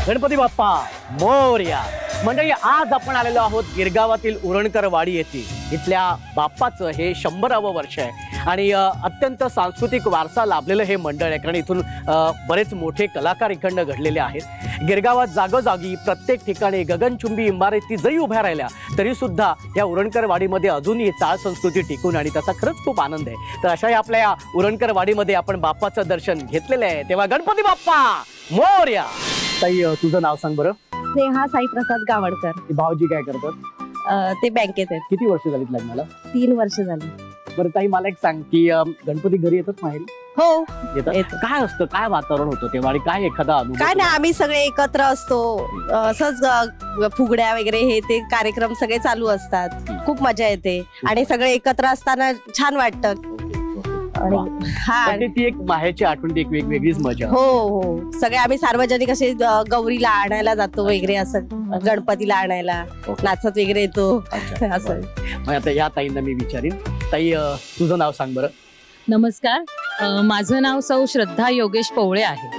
गणपती बाप्पा मोरया। मंडळी, आज आपण आलेलो आहोत गिरगावातील उरणकर वाडी येथे। इथल्या बाप्पाचं हे 100वे वर्ष आहे आणि अत्यंत सांस्कृतिक वारसा लाभलेलं हे मंडळ आहे, कारण इथून बरेच मोठे कलाकार इकडनं घडलेले आहेत। गिरगावात जागोजागी प्रत्येक ठिकाणी गगनचुंबी इमारती जरी उभ्या राहिल्या तरी सुद्धा या उरणकर वाडीमध्ये अजूनही चाळ संस्कृती टिकून आणि त्याचा खरंच खूप आनंद आहे। तर अशा या आपल्या या उरणकर वाडीमध्ये आपण बाप्पाचं दर्शन घेतलेलं आहे, तेव्हा गणपती बाप्पा मोरया। ताई, तुझं नाव सांग बरं। स्नेहा साईप्रसाद गावडकर। भाऊजी काय करतात? ते बँकेत आहेत। किती वर्ष झालीत लग्नाला? 3 वर्ष झाली। बरं ताई, मला एक सांग की गणपती घरी येतात माहेरी? हो येतात। काय असतं, काय वातावरण होतं तेव्हा आणि काय एखादा अनुभव? काय नाही, आम्ही सगळे एकत्र असतो, असंच फुगड्या वगैरे हे ते कार्यक्रम सगळे चालू असतात, खूप मजा येते आणि सगळे एकत्र असताना छान वाटतं। आणि ती एक माहेरची आठवण, एक वेगवेगळीच मजा। हो हो, सगळे आम्ही सार्वजनिक असे गौरीला आणायला जातो वगैरे, असं गणपतीला आणायला नाचत वगैरे येतो असं। आता या ताईंना मी विचारीन। ताई, तुझं नाव सांग बरं। नमस्कार, माझं नाव सौ श्रद्धा योगेश पवळे आहे।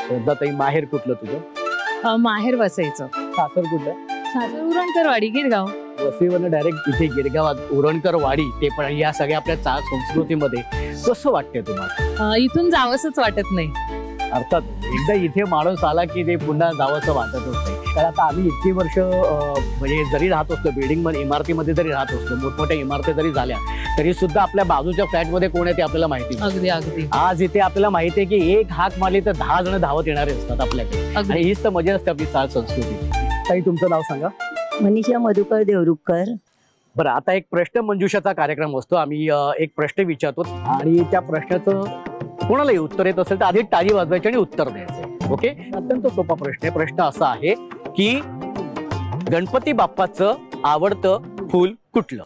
श्रद्धा ताई, माहेर कुठलं तुझं? माहेर वसईचं। सासर कुठलं? सासर उरणकर वाडी, गिरगाव। वसईवरनं डायरेक्ट इथे गिरगावात उरणकर वाडी, ते पण या सगळ्या आपल्या चाळ संस्कृतीमध्ये कसं वाटतंय तुम्हाला? इथून जावंसच वाटत नाही। अर्थात एकदा इथे माणूस आला की ते पुन्हा जावंसं वाटतच नाही। तर आता आम्ही इतकी वर्ष म्हणजे जरी राहत असतो बिल्डिंग मध्ये, इमारतीमध्ये जरी राहत असतो, मोठमोठ्या इमारती जरी झाल्या तरी सुद्धा आपल्या बाजूच्या फ्लॅट मध्ये कोण आहे ते आपल्याला माहिती नाही। अगदी अगदी। आज इथे आपल्याला माहिती आहे की एक हाक मारली तर 10 जण धावत येणारे असतात आपल्याकडे, आणि हीच तर मजा असते आपली चाळ संस्कृती। ताई, तुमचं नाव सांगा। मनीषा मधुकर देवरुखकर। बरं, आता एक प्रश्न मंजुषाचा कार्यक्रम असतो, आम्ही एक प्रश्न विचारतो आणि त्या प्रश्नाचं कोणालाही उत्तर येत असेल तर आधी टाळी वाजवायची आणि उत्तर द्यायचं। ओके, अत्यंत सोपा प्रश्न आहे। प्रश्न असा आहे की गणपती बाप्पाचं आवडतं फूल कुठलं?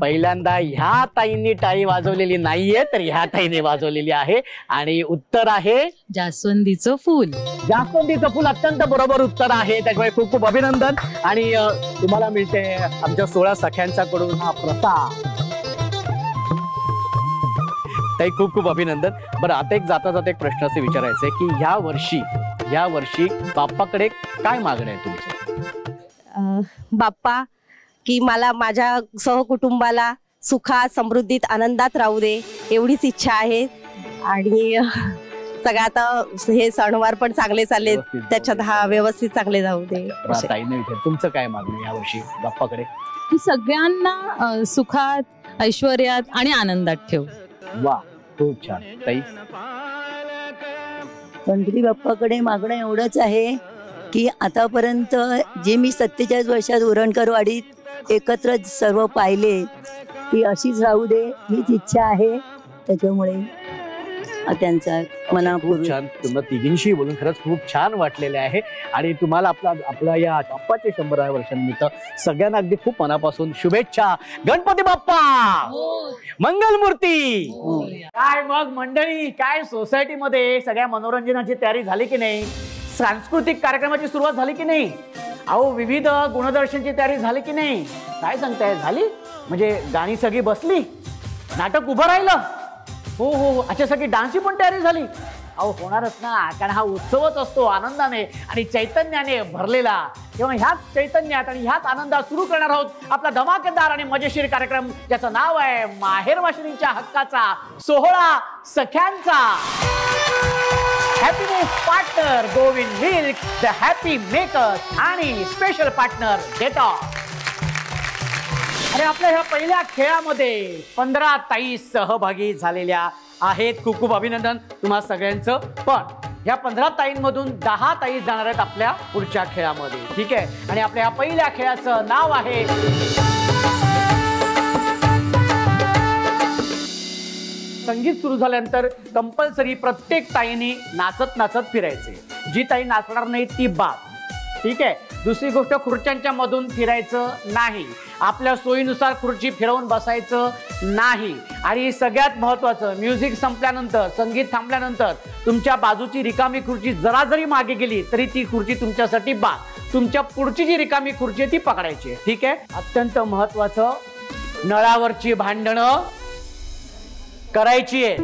पहिल्यांदा ह्या ताईंनी टाळी वाजवलेली नाहीये, तर ह्या ताईने वाजवलेली आहे आणि उत्तर आहे जास्वंदीचं फूल। जास्वंदीचं फूल अत्यंत बरोबर उत्तर आहे, त्याच्यामुळे खूप खूप अभिनंदन। आणि तुम्हाला मिळते आमच्या 16 सख्यांच्याकडून हा प्रसाद। ताई, खूप खूप अभिनंदन। बरं, आता एक जाता जाता एक प्रश्न असे विचारायचं आहे की या वर्षी बाप्पाकडे काय मागणं आहे तुमचं? बाप्पा की मला माझ्या सहकुटुंबाला सुखात समृद्धीत आनंदात राहू दे, एवढीच इच्छा आहे। आणि सगळं आता हे सणवार पण चांगले चालले, त्याच्यात हा व्यवस्थित चांगले जाऊ दे। तुमचं काय मागणं या वर्षी बाप्पाकडे? की सगळ्यांना सुखात, ऐश्वर्यात आणि आनंदात ठेव। वा, खूप छान। ताई, गणपती बाप्पाकडे मागणं एवढंच आहे की आतापर्यंत जे मी 47 वर्षात उरणकर वाडीत एकत्र सर्व पाहिले ती अशीच राहू दे, हीच इच्छा आहे। त्याच्यामुळे त्यांचा मनापूर्वक छान। तुम्हाला तिघींशी बोलून खरंच खूप छान वाटलेले आहे आणि तुम्हाला आपल्या या बाप्पाच्या 100व्या वर्षानिमित्त सगळ्यांना अगदी खूप मनापासून शुभेच्छा। गणपती बाप्पा मंगलमूर्ती। काय मग मंडळी, काय सोसायटीमध्ये सगळ्या मनोरंजनाची तयारी झाली की नाही? सांस्कृतिक कार्यक्रमाची सुरुवात झाली की नाही? अहो, विविध गुणदर्शनची तयारी झाली की नाही? काय सांगताय, झाली? म्हणजे गाणी सगळी बसली, नाटक उभं राहिलं? हो हो, अच्छा, सगळी डान्सची पण तयारी झाली? अहो, होणारच ना, कारण हा उत्सवच असतो आनंदाने आणि चैतन्याने भरलेला। तेव्हा ह्याच चैतन्यात आणि ह्याच आनंदात सुरू करणार आहोत आपला धमाकेदार आणि मजेशीर कार्यक्रम, ज्याचं नाव आहे माहेरवाशिणींच्या हक्काचा सोहळा सख्यांचा। Happiness partner Govind milk, the happy makers आणि स्पेशल पार्टनर डेटॉल। आणि आपल्या ह्या पहिल्या खेळामध्ये 15 ताई सहभागी झालेल्या आहेत। खूप खूप अभिनंदन तुम्हा सगळ्यांचं। पण ह्या 15 ताईंमधून 10 ताई जाणार आहेत आपल्या पुढच्या खेळामध्ये, ठीक आहे? आणि आपल्या ह्या पहिल्या खेळाचं नाव आहे संगीत सुरू झाल्यानंतर कंपल्सरी प्रत्येक ताईने नाचत नाचत फिरायचे। जी ताई नाचणार नाही ती बाद, ठीक आहे? दुसरी गोष्ट, खुर्च्यांच्या मधून फिरायचं नाही, आपल्या सोयीनुसार खुर्ची फिरवून बसायचं नाही। आणि सगळ्यात महत्त्वाचं, म्युझिक संपल्यानंतर, संगीत थांबल्यानंतर तुमच्या बाजूची रिकामी खुर्ची जरा जरी मागे गेली तरी ती खुर्ची तुमच्यासाठी बाद। तुमच्या पुढची जी रिकामी खुर्ची आहे ती पकडायची, ठीक आहे? अत्यंत महत्त्वाचं, नळावरची भांडणं करायची आहे,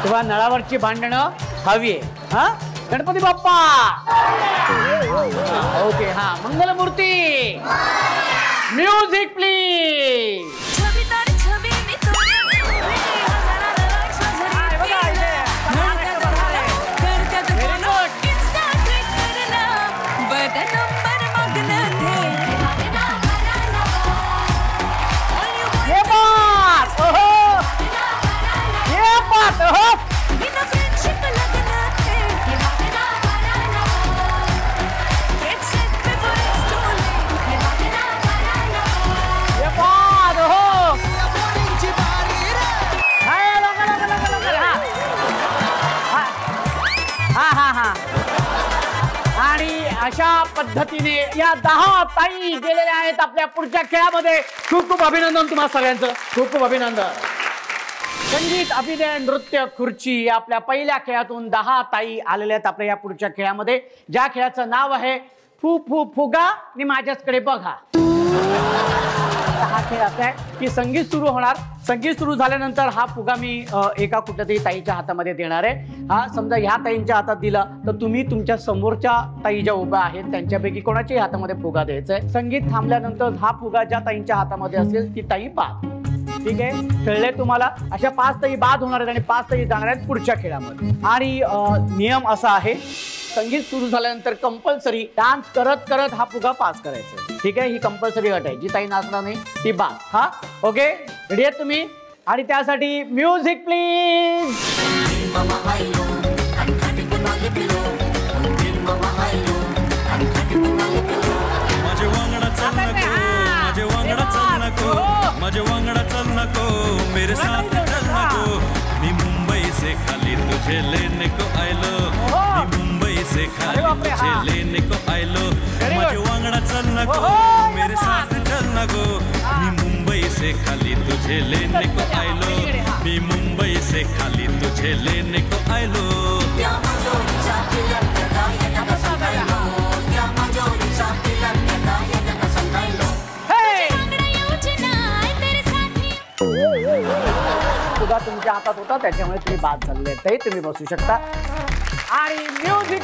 तेव्हा नळावरची भांडणं हवी आहे। गणपती बाप्पा. ओके हा मंगलमूर्ती. Music please. अशा पद्धतीने या 10 ताई गेलेल्या आहेत आपल्या पुढच्या खेळामध्ये. खूप खूप अभिनंदन तुम्हा सगळ्यांचं. खूप खूप अभिनंदन. संगीत, अभिनय, नृत्य, खुर्ची या आपल्या पहिल्या खेळातून 10 ताई आलेल्या आहेत आपल्या या पुढच्या खेळामध्ये, ज्या खेळाचं नाव आहे फू फू फुगा आणि माझ्याकडे बघा. हा खेळ असा आहे की संगीत सुरू होणार. संगीत सुरू झाल्यानंतर हा फुगा मी एका कुठल्या तरी ताईच्या हातामध्ये देणार आहे. हा समजा ह्या ताईंच्या हातात दिला तर तुम्ही तुमच्या समोरच्या ताई ज्या उभ्या आहेत त्यांच्यापैकी कोणाच्याही हातामध्ये फुगा द्यायचा आहे. संगीत थांबल्यानंतर हा फुगा ज्या ताईंच्या हातामध्ये असेल ती ताई बाद. ठीक आहे, कळले तुम्हाला? अशा 5 ताई बाद होणार आहेत आणि 5 ताई जाणार आहेत पुढच्या खेळामध्ये. आणि नियम असा आहे, संगीत सुरू झाल्यानंतर कंपल्सरी डान्स करत करत हा फुगा पास करायचा. ठीक आहे, ही कंपल्सरी अट आहे. जी ताई नाचणार नाही ती बाद. हा ओके, रेडी आहेत तुम्ही? आणि त्यासाठी म्युझिक प्लीज. माझे वांगडा चल नको, मेरे साथ चल नको. मी मुंबई से खाली तुझे लेने को आयलो. मी मुंबई से खाली तुझे लेने को आयलो. माझे वांगडा चल नको, मेरे साथ चल नको. मी मुंबई से खाली तुझे लेने को आयलो. मी मुंबई से खाली तुझे लेने को आयलो. फुगा तुमच्या हातात होता त्याच्यामुळे तुम्ही बाद झालेले आहेत. तुम्ही बसू शकता. आणि म्युझिक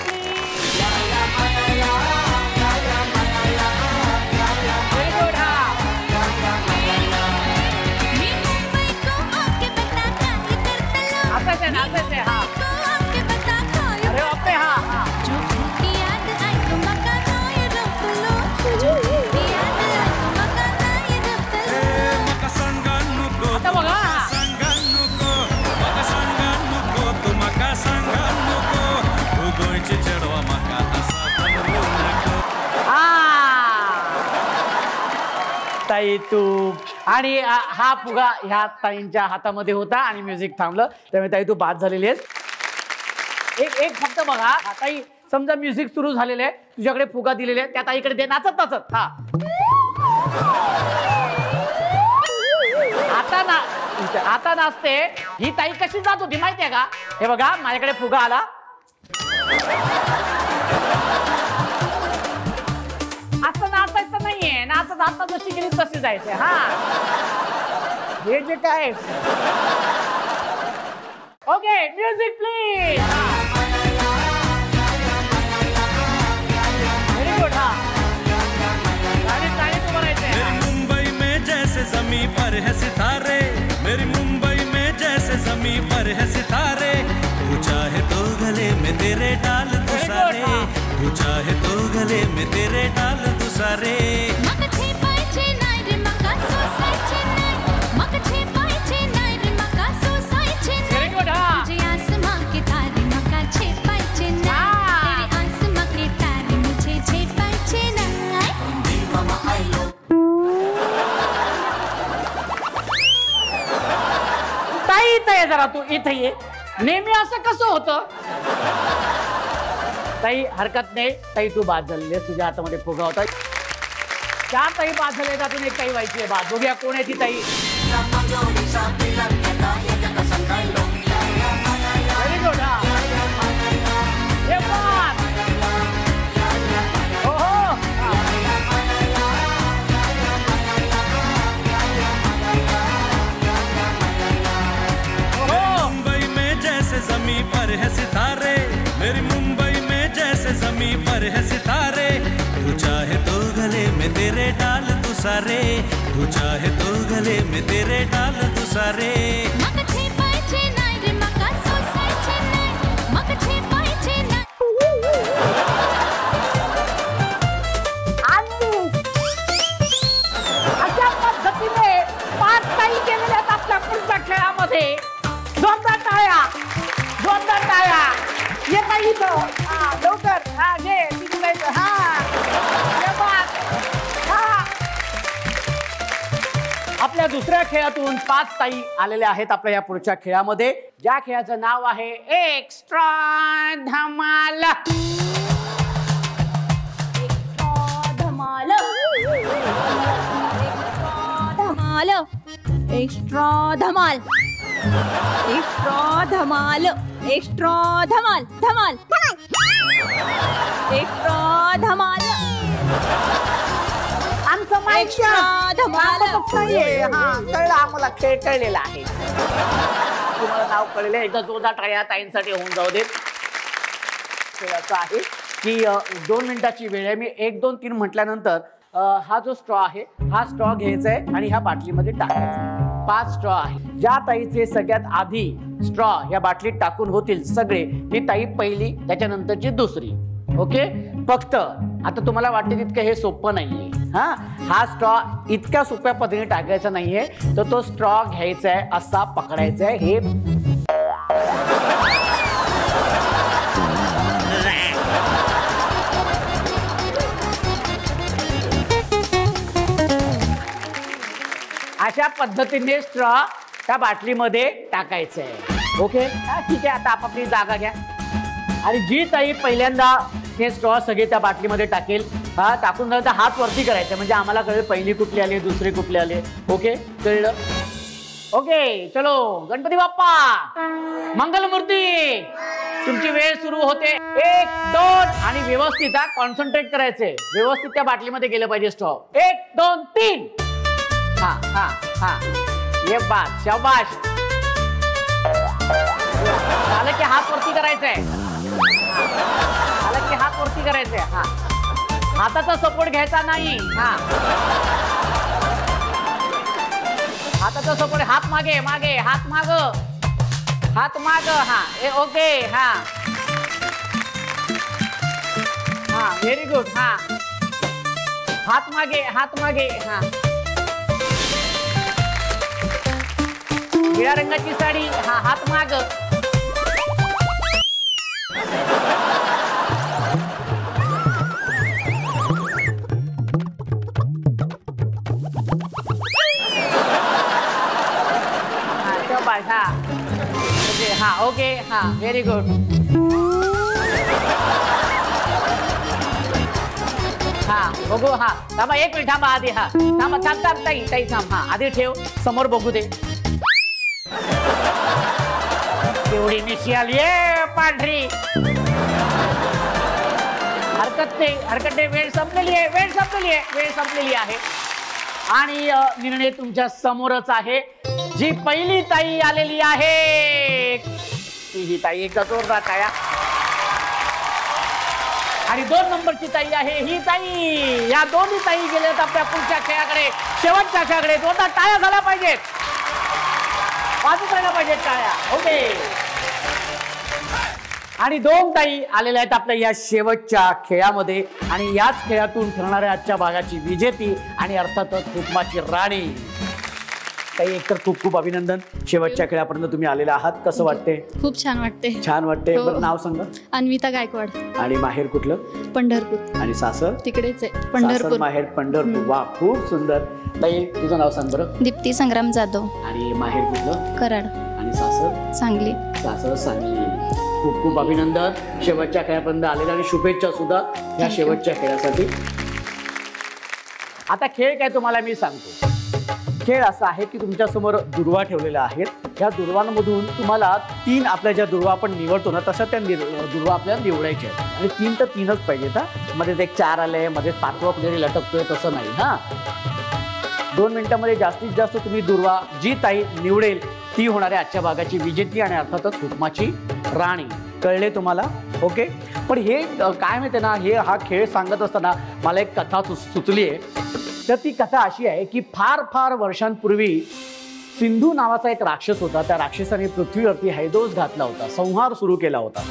ताई तू. आणि हा फुगा ह्या ताईंच्या हातामध्ये होता आणि म्युझिक थांबलं त्यामुळे ताई तू बाद झालेली आहेस. एक फक्त बघा, ताई समजा म्युझिक सुरू झालेलं आहे, तुझ्याकडे फुगा दिलेले आहे, त्या ताईकडे दे नाचत नाचत. हा आता नाचते. ही ताई कशी जात होती माहितीये का? हे बघा, माझ्याकडे फुगा आला, असं नाचायचं नाहीये. नाचत आता जशी गेली तशी जायचे. हा हे जे काय. Okay, music please. Very good. हा गाणी तू बनायचे. मुंबई में जैसे जमी पर है सितारे. मेरी मुंबई में जैसे जमी पर है सितारे. तू चाहे तो गले में तेरे डाल तू सारे. तू चाहे तो गले में तेरे डाल तू सारे. ताई जरा तू इथे ये. नेहमी असं कसं होतं? ताई हरकत नाही, ताई तू बाद झालेली आहे. तुझ्या हातामध्ये फुगा होता. 4 ताई बाद झाले, त्यातून एक ताई व्हायची आहे बाद. बघूया कोण आहे ती ताई. Very good. मुंबई में जैसे जमी पर है सितारे. मेरी मुंबई जमी पर है सितारे, तू चाहे तो गले में तेरे डाल तू सारे, तू चाहे तो गले में तेरे डाल तू सारे. अशा पद्धतीने 5 ताई केलेल्या आहेत आपल्या पुढच्या खेळामध्ये. जोरदार टाळ्या, जोरदार टाळ्या. ये ताई इथं. हा लवकर. हा घे तिथे जायचं. हा ये बात. हा. आपल्या दुसऱ्या खेळातून 5 ताई आलेल्या आहेत आपल्या या पुढच्या खेळामध्ये, ज्या खेळाचं नाव आहे एक्स्ट्रा धमाल. एक्स्ट्रा धमाल, एक्स्ट्रा धमाल, एक्स्ट्रा धमाल, धमाल, एक्स्ट्रा धमाल. आमचं माहिती नाहीये. हा कळलं आम्हाला, खेळ कळलेला आहे. तुम्हाला नाव कळलेलं आहे. एकदा जोरदार टाळ्या ताईंसाठी होऊन जाऊ देत. खेळ असा आहे की 2 मिनिटाची वेळ आहे. मी 1, 2, 3 म्हटल्यानंतर हा जो स्ट्रॉ आहे हा स्ट्रॉ घ्यायचा आहे आणि ह्या बाटलीमध्ये टाकायचा. 5 स्ट्रॉ आहे. ज्या ताईचे सगळ्यात आधी स्ट्रॉ या बाटलीत टाकून होतील सगळे, ती ताई पहिली, त्याच्यानंतरची दुसरी. ओके. फक्त आता तुम्हाला वाटते तितकं हे सोपं नाहीये. हा स्ट्रॉ इतक्या सोप्या पद्धतीने टाकायचा नाहीये. तर तो स्ट्रॉ घ्यायचा आहे, असा पकडायचा आहे. हे अशा पद्धतीने स्ट्रॉ त्या बाटलीमध्ये टाकायचं आहे. ओके. ठीक आहे. आता आपापली जागा घ्या आणि जी ताई पहिल्यांदा हे स्ट्रॉ सगळे त्या बाटलीमध्ये टाकेल, टाकून झालं तर हात वरती करायचं, म्हणजे आम्हाला कळेल पहिली कुठली आली, दुसरी कुठली आली. ओके. कळलं. ओके. चलो गणपती बाप्पा मंगलमूर्ती, तुमची वेळ सुरू होते. 1, 2 आणि व्यवस्थित कॉन्सन्ट्रेट करायचंय. व्यवस्थित त्या बाटलीमध्ये गेलं पाहिजे स्ट्रॉ. 1, 2, 3. हा हा हा. ये बात. शाबाश. झालं की हात वरती करायचंय. झालं की हात वरती करायचंय. हा हाताचा सपोर्ट घ्यायचा नाही. हा हाताचा सपोर्ट. हात मागे, मागे, हात माग, हात माग. हा ओके. हा हा व्हेरी गुड. हा हात मागे, हात मागे. हा निळ्या रंगाची साडी. हा हात माग. हा ओके. हा ओके. हा व्हेरी गुड. हा बघू. हा थांबा 1 मिनिट. थांबा आधी. हा थांबा. थांब ताई, ताई थांब. हा आधी ठेव, समोर बघू दे. एवढी मिशी आली आहे पांढरी. हरकत नाही. वेळ संपलेली आहे. वेळ संपलेली आहे आणि निर्णय तुमच्या समोरच आहे. जी पहिली ताई आलेली आहे ही ताई, एकदा जोरदार टाळ्या. आणि 2 नंबरची ताई आहे ही ताई. या दोन्ही ताई गेल्यात आपल्या पुढच्या खेळाकडे, शेवटच्या खेळाकडे. जोरदार टाळ्या झाल्या पाहिजेत, वाजत राहिल्या पाहिजेत टाळ्या. ओके. आणि 2 ताई आलेल्या आहेत आपल्या या शेवटच्या खेळामध्ये आणि याच खेळातून ठरणाऱ्या आजच्या भागाची विजेती आणि अर्थातच हुकमाची राणी. ताई एकतर खूप खूप अभिनंदन. शेवटच्या खेळापर्यंत तुम्ही आलेला आहात. कसं वाटते? खूप छान वाटते. छान वाटते. बरं नाव सांगा. अन्विता गायकवाड. आणि माहेर कुठलं? पंढरपूर. आणि सासर? तिकडेच आहे पंढरपूर. माहेर पंढरपूर. वा खूप सुंदर. ताई तुझं नाव सांग बरं. दीप्ती संग्राम जाधव. आणि माहेर कुठलं? कराड. आणि सासर? सांगली. सासर सांगली. खूप खूप अभिनंदन. शेवटच्या खेळापर्यंत आलेला आणि शुभेच्छा सुद्धा या शेवटच्या खेळासाठी. आता खेळ काय तुम्हाला मी सांगतो. खेळ असा आहे की तुमच्या समोर दुर्वा ठेवलेल्या आहेत. ह्या दुर्वांमधून तुम्हाला 3 आपल्या ज्या दुर्वा आपण निवडतो ना तशा त्या दुर्वा आपल्याला निवडायच्या आहेत. आणि 3 तर 3च पाहिजेत. मध्येच एक 4 आले, मध्येच 5वा कुठेतरी लटकतोय तसं नाही. 2 मिनिटांमध्ये जास्तीत जास्त तुम्ही दुर्वा जी ताई निवडेल ती होणाऱ्या आजच्या भागाची विजेती आणि अर्थातच हुकमाची राणी. कळले तुम्हाला? ओके. पण हे काय माहिती ना, हा खेळ सांगत असताना मला एक कथा सुचली आहे. तर ती कथा अशी आहे की फार फार वर्षांपूर्वी सिंधू नावाचा एक राक्षस होता. त्या राक्षसाने पृथ्वीवरती हैदोस घातला होता, संहार सुरू केला होता.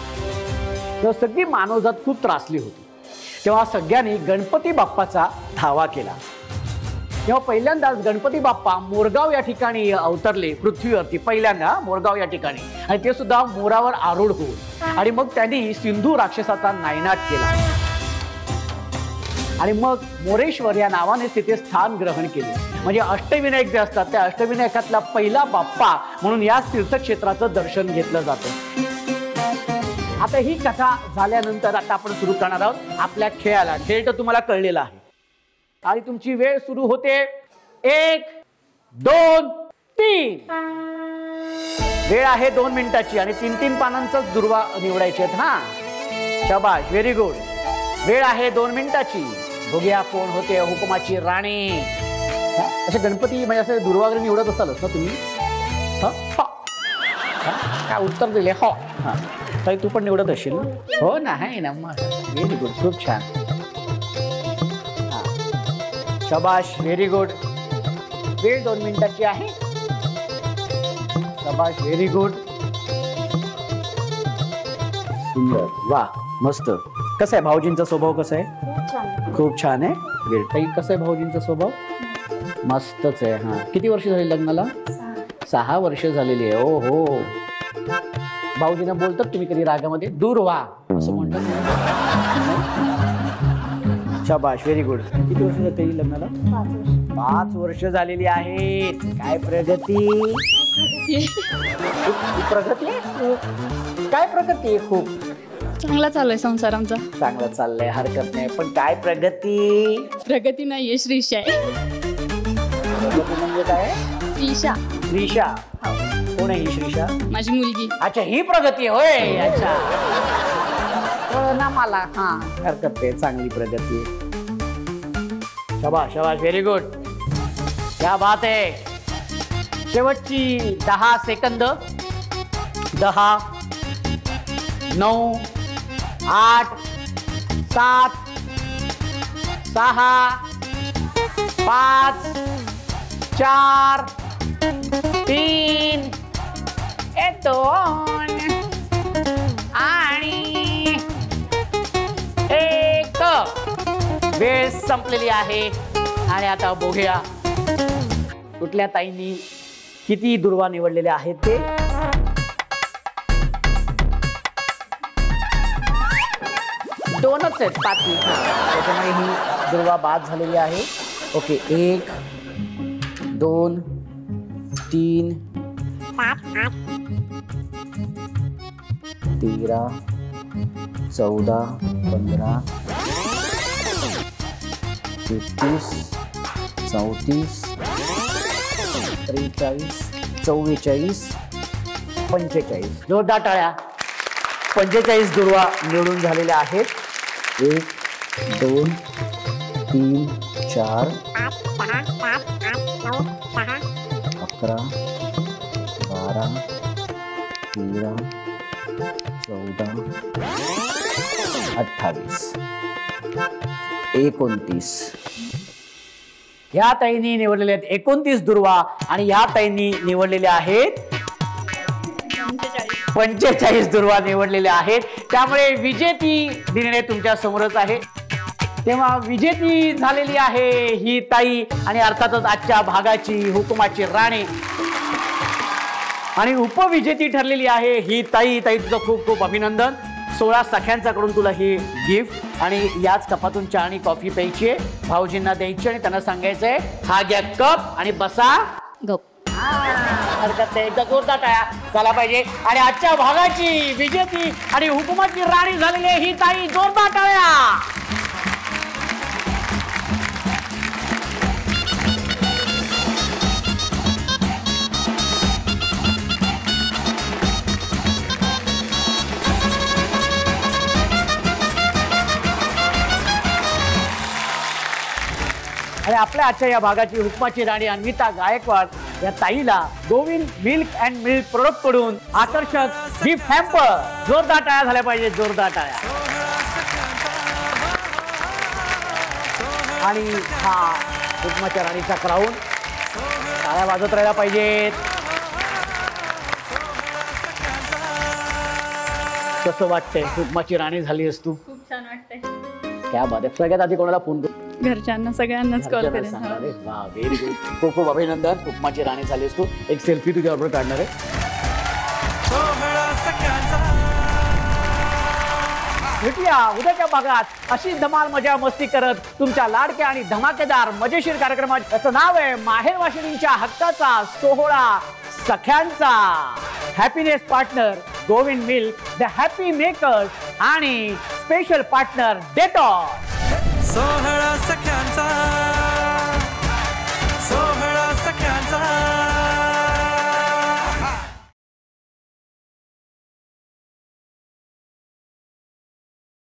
तर सगळी मानवजात खूप त्रासली होती. तेव्हा सगळ्यांनी गणपती बाप्पाचा धावा केला. तेव्हा पहिल्यांदाच गणपती बाप्पा मोरगाव या ठिकाणी अवतरले पृथ्वीवरती, पहिल्यांदा मोरगाव या ठिकाणी, आणि ते सुद्धा मोरावर आरूढ होऊन. आणि मग त्यांनी सिंधू राक्षसाचा नायनाट केला. आणि मग मोरेश्वर या नावाने तिथे स्थान ग्रहण केले. म्हणजे अष्टविनायक जे असतात त्या अष्टविनायकातला पहिला बाप्पा म्हणून या तीर्थक्षेत्राचं दर्शन घेतलं जातं. आता ही कथा झाल्यानंतर आता आपण सुरू करणार आहोत आपल्या खेळाला. खेळ तर तुम्हाला कळलेला आहे आणि तुमची वेळ सुरू होते. 1 2 3. वेळ आहे 2 मिनिटाची आणि 3-3 पानांचाच दुर्वा निवडायचे आहेत. हा, शाबाश, व्हेरी गुड. वेळ आहे 2 मिनिटाची. बघूया कोण होते हुकुमाची राणी. असे गणपती म्हणजे असं दुर्वा वगैरे निवडत असालच ना तुम्ही? काय उत्तर दिले? हो. हा, ताई तू पण निवडत असशील ना? हो ना, आहे ना. मग व्हेरी गुड, खूप छान. शाबाश, व्हेरी गुड. वेळ 2 मिनिटाची आहे. शाबाश, व्हेरी गुड. सुंदर, वा, मस्त. कसं आहे भाऊजींचा स्वभाव? कसा आहे? खूप छान आहे. वेळ ताई, कसं आहे भाऊजींचा स्वभाव? मस्तच आहे. हा, किती वर्ष झाली लग्नाला? 6 वर्ष झालेली आहे. ओ हो. भाऊजींना बोलतात तुम्ही कधी रागामध्ये दूर व्हा असं म्हणतात? शाबाश, व्हेरी गुड. किती वर्ष झाली लग्नाला? 5 वर्ष झालेली आहेत. काय प्रगती? प्रगती? काय प्रगती आहे? खूप चांगला चालू आहे संसार आमचा. चांगला चाललंय, हरकत नाही. पण काय प्रगती? प्रगती नाहीये, श्रीषा आहे. प्रगती म्हणजे काय? श्रीषा. श्रीषा? कोण आहे ही श्रीषा? माझी मुलगी. अच्छा, ही प्रगती होय. अच्छा, ना मला. हा, हरकत नाही, चांगली प्रगती आहे. शाबाश, शाबाश, व्हेरी गुड. क्या बात आहे. शेवटची 10 सेकंद. 10 9 8 7 6 5 4 3 2 आणि 1. वेळ संपलेली आहे. आणि आता बघूया कुठल्या ताईंनी किती दुर्वा निवडलेल्या आहेत ते. दोनच आहेत पाती, त्याच्यामुळे ही दुर्वा बाद झालेली आहे. ओके, 1 2 3 13 14 15 33 34 43 44 45. जोरदार टाळ्या. 45 दुर्वा निवडून झालेल्या आहेत. 1 2 3 4 11 12 13 14 28 29. ह्या ताईंनी निवडलेले आहेत 29 दुर्वा आणि ह्या ताईंनी निवडलेले आहेत 45 दुर्वा निवडलेल्या आहेत. त्यामुळे विजेती निर्णय तुमच्या समोरच आहे. तेव्हा विजेती झालेली आहे ही ताई आणि अर्थातच आजच्या भागाची हुकुमाची राणी. आणि उपविजेती ठरलेली आहे ही ताई. ताई, तुझं खूप खूप अभिनंदन. 16 सख्यांच्याकडून तुला ही गिफ्ट आणि याच कपातून चहा आणि कॉफी प्यायची आहे. भाऊजींना द्यायची आणि त्यांना सांगायचंय हा घ्या कप आणि बसा गप. हरकत नाही, एकदा जोरदार टाळ्या झाला पाहिजे. आणि आजच्या भागाची विजेती आणि हुकुमाची राणी झालेली आहे ही ताई. जोरदार टाळ्या. आणि आपल्या आजच्या या भागाची हुकुमाची राणी अन्विता गायकवाड या ताईला Govind milk and milk product कडून आकर्षक गिफ्ट हॅम्पर. जोरदार टाळ्या झाल्या पाहिजे, जोरदार टाळ्या. आणि हा कुसुमाच्या राणीचा क्राऊन. टाळ्या वाजत राहायला पाहिजेत. कसं वाटतंय कुसुमाची राणी झाली आहेस तू? खूप छान वाटतंय. क्या बात आहे. सगळ्यात आधी कोणाला फोन करू? घरच्यांना सगळ्यांनाच कॉल घरच्यांना करेन. सांगा रे. वा, व्हेरी गुड. खूप खूप अभिनंदन. कुसुमाची राणी झालीस तू. एक सेल्फी तुझ्याबरोबर काढणार आहे. भेटूया उद्याच्या भागात अशी धमाल मजा मस्ती करत तुमच्या लाडक्या आणि धमाकेदार मजेशीर कार्यक्रमात. त्याचं नाव आहे माहेर वाशिणींच्या हक्काचा सोहळा सख्यांचा. Happiness partner Govind milk, the happy makers आणि स्पेशल पार्टनर डेटॉल. सोहळा सख्यांचा, सोहळा सख्यांचा.